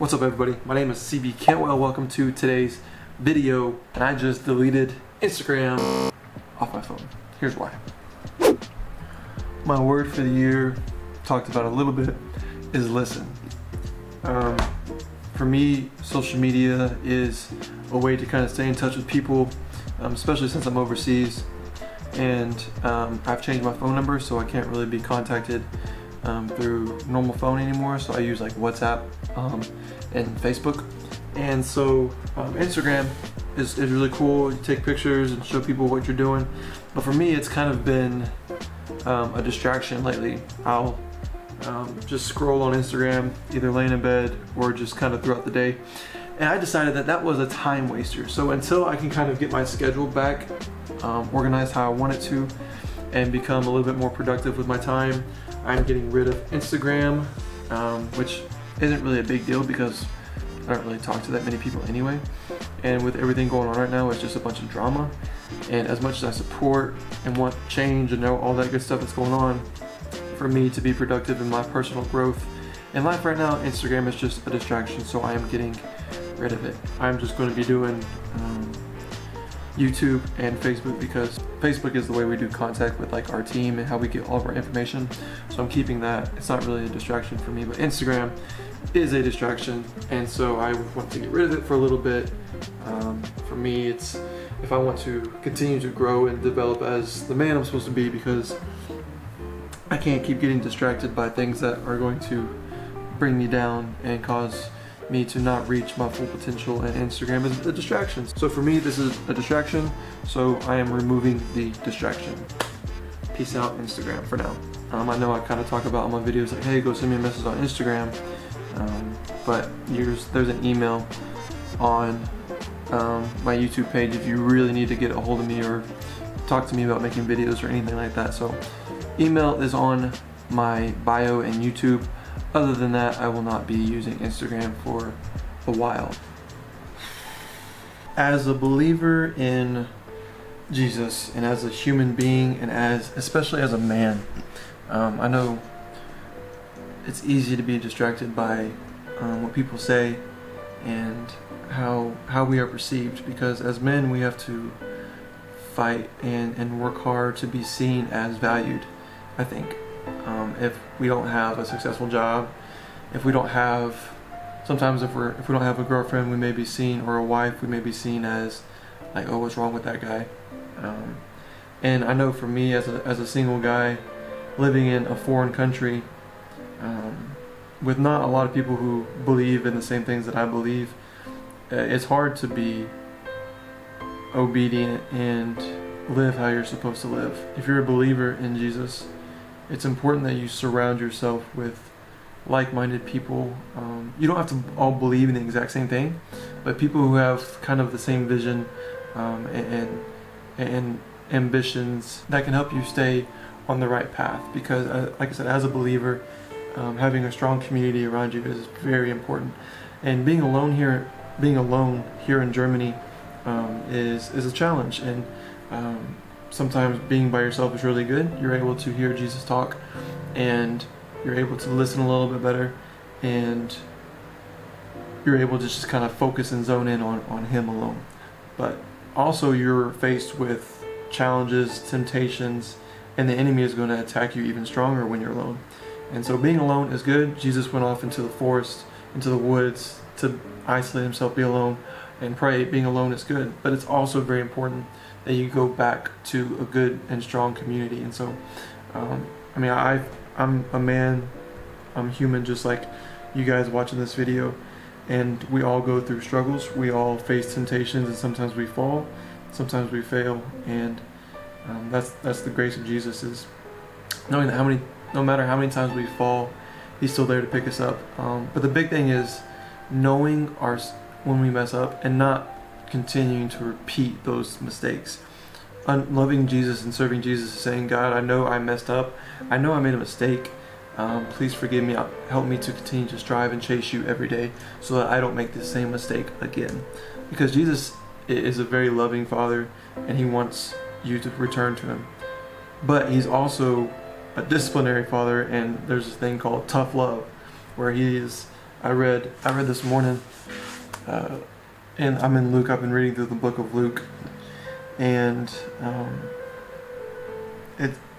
What's up everybody, my name is CB Cantwell. Welcome to today's video, and I just deleted Instagram off my phone. Here's why. My word for the year, talked about a little bit, is listen. For me, social media is a way to kind of stay in touch with people, especially since I'm overseas, and I've changed my phone number so I can't really be contacted through normal phone anymore, so I use like WhatsApp and Facebook. And so Instagram is really cool. You take pictures and show people what you're doing, but for me it's kind of been a distraction lately. I'll just scroll on Instagram, either laying in bed or just kind of throughout the day, and I decided that that was a time waster. So until I can kind of get my schedule back organized how I want it to and become a little bit more productive with my time, I'm getting rid of Instagram, which isn't really a big deal because I don't really talk to that many people anyway. And with everything going on right now, it's just a bunch of drama. And as much as I support and want change and know all that good stuff that's going on, for me to be productive in my personal growth in life right now, Instagram is just a distraction, so I am getting rid of it. I'm just going to be doing YouTube and Facebook, because Facebook is the way we do contact with like our team and how we get all of our information. So I'm keeping that. It's not really a distraction for me, but Instagram is a distraction, and so I want to get rid of it for a little bit. For me, it's if I want to continue to grow and develop as the man I'm supposed to be, because I can't keep getting distracted by things that are going to bring me down and cause me to not reach my full potential, and Instagram is a distraction. So for me, this is a distraction, so I am removing the distraction. Peace out, Instagram, for now. I know I kind of talk about in my videos like, hey, go send me a message on Instagram, but there's an email on my YouTube page if you really need to get a hold of me or talk to me about making videos or anything like that. So email is on my bio and YouTube. Other than that, I will not be using Instagram for a while. As a believer in Jesus and as a human being, and especially as a man, I know it's easy to be distracted by what people say and how we are perceived, because as men we have to fight and work hard to be seen as valued, I think. If we don't have a successful job, if we don't have, sometimes if we don't have a girlfriend, we may be seen, or a wife, we may be seen as like, oh, what's wrong with that guy? And I know for me as a single guy living in a foreign country, with not a lot of people who believe in the same things that I believe, it's hard to be obedient and live how you're supposed to live. If you're a believer in Jesus, it's important that you surround yourself with like-minded people. You don't have to all believe in the exact same thing, but people who have kind of the same vision and ambitions that can help you stay on the right path. Because like I said, as a believer, having a strong community around you is very important. And being alone here in Germany is a challenge. And sometimes being by yourself is really good. You're able to hear Jesus talk, and you're able to listen a little bit better, and you're able to just kind of focus and zone in on Him alone. But also you're faced with challenges, temptations, and the enemy is going to attack you even stronger when you're alone. And so being alone is good. Jesus went off into the forest, into the woods, to isolate Himself, be alone, and pray. Being alone is good, but it's also very important that you go back to a good and strong community. And so, I'm a man, I'm human just like you guys watching this video, and we all go through struggles, we all face temptations, and sometimes we fall, sometimes we fail, and that's the grace of Jesus, is knowing that no matter how many times we fall, He's still there to pick us up. But the big thing is knowing when we mess up and not continuing to repeat those mistakes. Loving Jesus and serving Jesus is saying, God, I know I messed up. I know I made a mistake. Please forgive me. Help me to continue to strive and chase you every day so that I don't make the same mistake again. Because Jesus is a very loving Father, and He wants you to return to Him. But He's also a disciplinary Father, and there's this thing called tough love, where He is I read this morning, and I'm in Luke. I've been reading through the book of Luke, and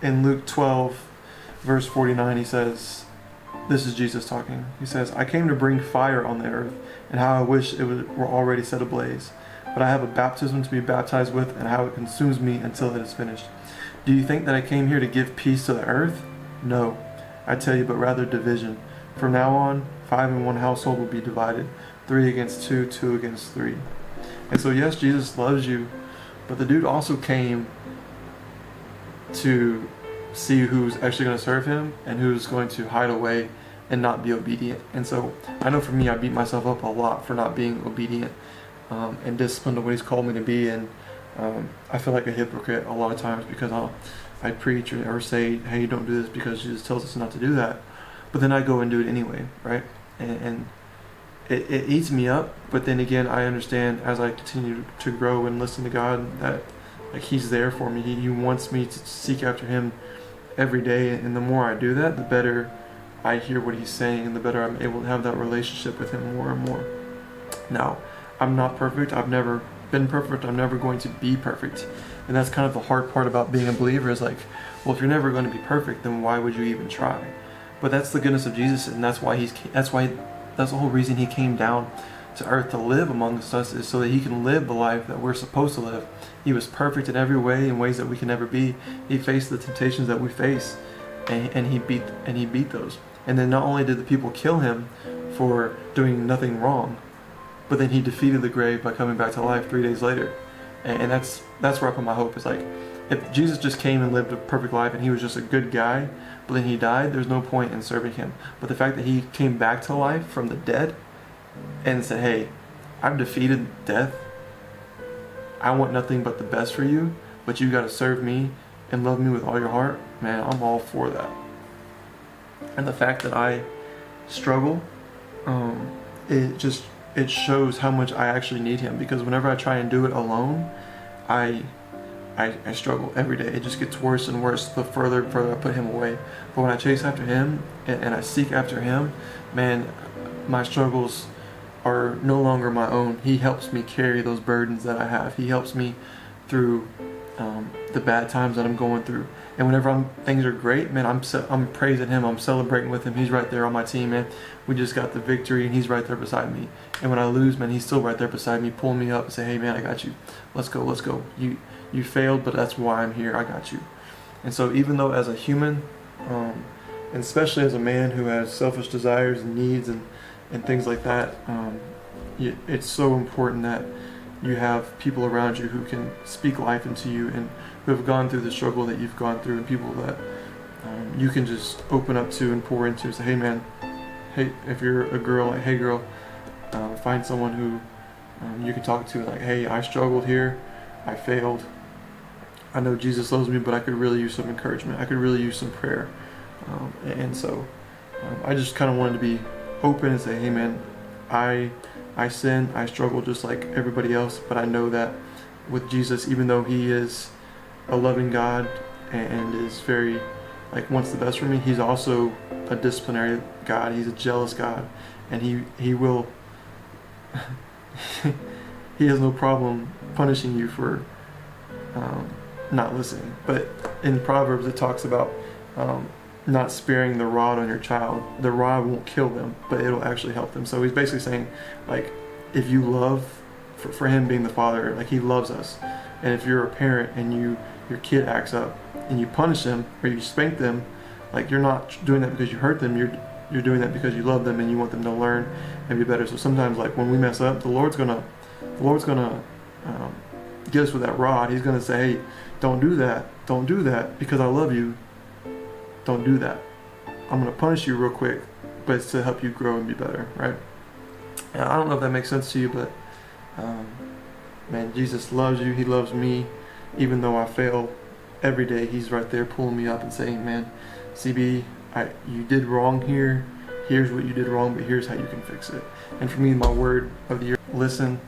in Luke 12, verse 49, he says, this is Jesus talking. He says, I came to bring fire on the earth, and how I wish it were already set ablaze. But I have a baptism to be baptized with, and how it consumes me until it is finished. Do you think that I came here to give peace to the earth? No, I tell you, but rather division. From now on, 5 in one household will be divided, 3 against 2, 2 against 3. And so yes, Jesus loves you, but the dude also came to see who's actually going to serve him and who's going to hide away and not be obedient. And so I know for me, I beat myself up a lot for not being obedient and disciplined to what he's called me to be. And I feel like a hypocrite a lot of times because I preach or say, hey, don't do this because Jesus tells us not to do that. But then I go and do it anyway, right? And it eats me up. But then again, I understand as I continue to grow and listen to God that like he's there for me. He wants me to seek after him every day, and the more I do that, the better I hear what he's saying, and the better I'm able to have that relationship with him more and more. Now, I'm not perfect. I've never been perfect. I'm never going to be perfect. And that's kind of the hard part about being a believer is like, well, if you're never going to be perfect, then why would you even try? But that's the goodness of Jesus, and that's the whole reason he came down to earth to live amongst us, is so that he can live the life that we're supposed to live. He was perfect in every way, in ways that we can never be. He faced the temptations that we face, and he beat those. And then not only did the people kill him for doing nothing wrong, but then he defeated the grave by coming back to life 3 days later. And that's where I put my hope. It's like, if Jesus just came and lived a perfect life and he was just a good guy, but then he died, there's no point in serving him. But the fact that he came back to life from the dead and said, hey, I've defeated death. I want nothing but the best for you, but you got to serve me and love me with all your heart. Man, I'm all for that. And the fact that I struggle, it shows how much I actually need him, because whenever I try and do it alone, I struggle every day. It just gets worse and worse the further I put him away. But when I chase after him and I seek after him, man, my struggles are no longer my own. He helps me carry those burdens that I have. He helps me through the bad times that I'm going through. And whenever things are great, man, I'm praising him. I'm celebrating with him. He's right there on my team, man. We just got the victory, and he's right there beside me. And when I lose, man, he's still right there beside me, pulling me up and say, hey, man, I got you. Let's go. You failed, but that's why I'm here. I got you. And so even though as a human, and especially as a man who has selfish desires and needs and things like that, it's so important that you have people around you who can speak life into you and who have gone through the struggle that you've gone through, and people that you can just open up to and pour into. Say, hey man, hey, if you're a girl, like, hey girl, find someone who you can talk to, like, hey, I struggled here, I failed, I know Jesus loves me, but I could really use some encouragement, I could really use some prayer. And so I just kind of wanted to be open and say, hey man, I sin, I struggle just like everybody else, but I know that with Jesus, even though he is a loving God and is very, like, wants the best for me, he's also a disciplinary God. He's a jealous God, and he will he has no problem punishing you for not listening. But in Proverbs it talks about not sparing the rod on your child. The rod won't kill them, but it'll actually help them. So he's basically saying, like, if you love, for him being the father, like, he loves us. And if you're a parent and your kid acts up and you punish them or you spank them, like, you're not doing that because you hurt them. You're doing that because you love them and you want them to learn and be better. So sometimes, like, when we mess up, the Lord's gonna get us with that rod. He's gonna say, hey, don't do that because I love you. Don't do that. I'm going to punish you real quick, but it's to help you grow and be better, right? And I don't know if that makes sense to you, but man, Jesus loves you. He loves me. Even though I fail every day, he's right there pulling me up and saying, man, CB, you did wrong here. Here's what you did wrong, but here's how you can fix it. And for me, my word of the year, listen.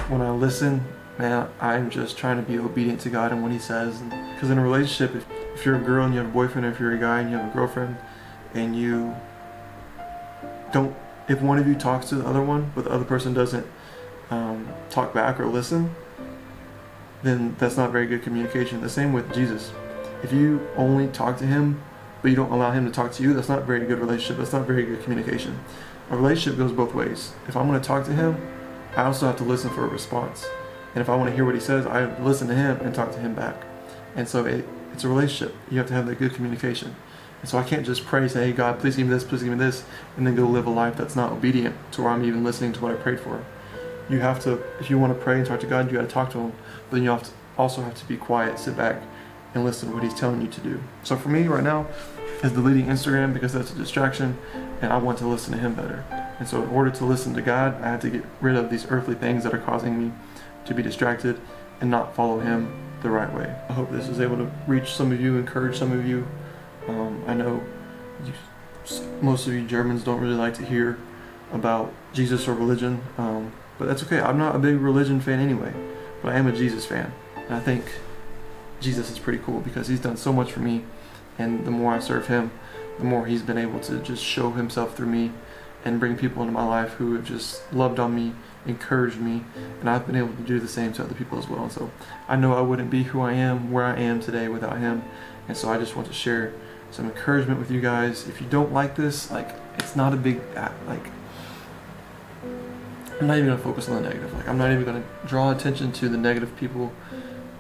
When I listen, man, I'm just trying to be obedient to God and what he says. Because in a relationship, if you're a girl and you have a boyfriend, or if you're a guy and you have a girlfriend, and you don't if one of you talks to the other one, but the other person doesn't talk back or listen, then that's not very good communication. The same with Jesus. If you only talk to him, but you don't allow him to talk to you, that's not a very good relationship. That's not very good communication. A relationship goes both ways. If I'm going to talk to him, I also have to listen for a response. And if I want to hear what he says, I listen to him and talk to him back. And so it's a relationship. You have to have that good communication. And so I can't just pray, say, hey God, please give me this, please give me this, and then go live a life that's not obedient to where I'm even listening to what I prayed for. You have to, if you want to pray and talk to God, you got to talk to him. But then you also have to be quiet, sit back, and listen to what he's telling you to do. So for me right now is deleting Instagram because that's a distraction, and I want to listen to him better. And so in order to listen to God, I have to get rid of these earthly things that are causing me to be distracted and not follow him the right way. I hope this is able to reach some of you, encourage some of you. I know most of you Germans don't really like to hear about Jesus or religion, but that's okay. I'm not a big religion fan anyway, but I am a Jesus fan. And I think Jesus is pretty cool because he's done so much for me, and the more I serve him, the more he's been able to just show himself through me and bring people into my life who have just loved on me, encouraged me, and I've been able to do the same to other people as well. And so I know I wouldn't be who I am, where I am today without him, and so I just want to share some encouragement with you guys. If you don't like this, it's not a big, I'm not even going to focus on the negative. I'm not even going to draw attention to the negative people.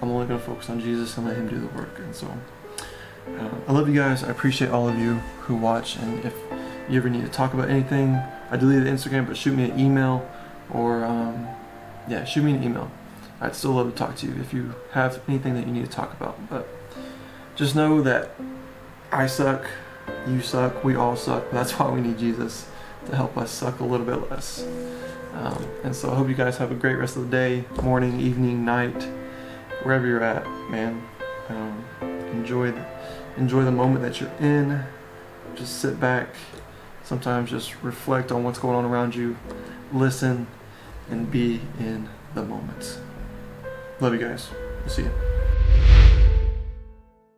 I'm only going to focus on Jesus and let him do the work. And so I love you guys. I appreciate all of you who watch, and if you ever need to talk about anything, I deleted Instagram, but shoot me an email, or shoot me an email. I'd still love to talk to you if you have anything that you need to talk about. But just know that I suck, you suck, we all suck. That's why we need Jesus to help us suck a little bit less. And so I hope you guys have a great rest of the day, morning, evening, night, wherever you're at, man. Enjoy the moment that you're in. Just sit back. Sometimes just reflect on what's going on around you. Listen and be in the moment. Love you guys. We'll see you.